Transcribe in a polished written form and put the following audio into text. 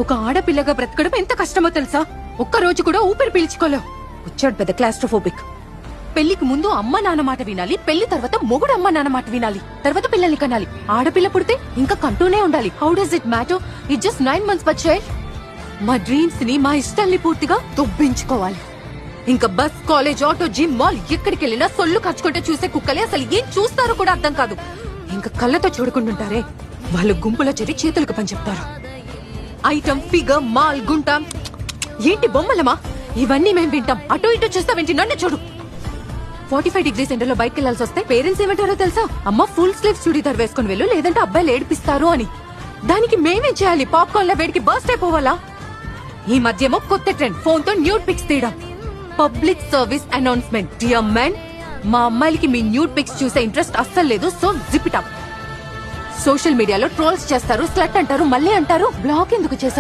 ఒక ఆడపిల్లగా బ్రతకడం ఎంత కష్టమో తెలుసా? ఒక్క రోజు కూడా ఊపిరి పీల్చుకోలేవు. వచ్చాడు పెద్ద క్లాస్ట్రోఫోబిక్. పెళ్లికి ముందు అమ్మ నాన్న మాట వినాలి, పెళ్లి తర్వాత మొగుడు అమ్మ నాన్న మాట వినాలి, తర్వాత పిల్లల్ని కనాలి. ఆడపిల్ల పుడితే ఇంకా కంటూనే ఉండాలి. How does it matter? It just 9 months but child. మా డ్రీమ్స్ ని, మా ఇష్టాల్ని పూర్తిగా దొబ్బించుకోవాలి. ఇంకా bus, college, auto, gym, mall ఎక్కడికి వెళ్ళినా సొల్లు ఖర్చుకుంటే చూసే కుక్కలే అసలు ఏం చూస్తారో కూడా అర్థం కాదు. ఇంకా కళ్ళతో చూడుకుంటుంటారే, వాళ్ళు గుంపులో చేరి చేతులకు పని చెప్తారు. ఐటమ్, ఫిగర్, మాల్, గుంట, ఏంటి బొమ్మలమా? ఇవన్నీ మేం వింటాం. అటు ఇటు చూస్తా వింటి నన్ను చూడు. 45 degrees ఎండలో బయటకు వెళ్లాల్సి వస్తే పేరెంట్స్ ఏమంటారో తెలుసా? అమ్మ ఫుల్ స్లీవ్స్ చుడీదార్ వేసుకుని వెళ్ళు, లేదంటే అబ్బాయిలు ఏడిపిస్తారు అని. దానికి మేమేం చేయాలి? పాప్కార్న్ లా వేడికి బర్స్ట్ అయిపోవాలా? ఈ మధ్యేమో కొత్త ట్రెండ్, ఫోన్ తో న్యూడ్ పిక్స్ తీయడం. Public service announcement, dear men, మా అమ్మాయిలకి మీ న్యూడ్ పిక్స్ చూసే ఇంట్రెస్ట్ అస్సలు లేదు. So zip it up. Social మీడియాలో ట్రోల్స్ చేస్తారు, స్లట్ అంటారు, మళ్ళీ అంటారు. బ్లాక్ ఎందుకు చేసావు?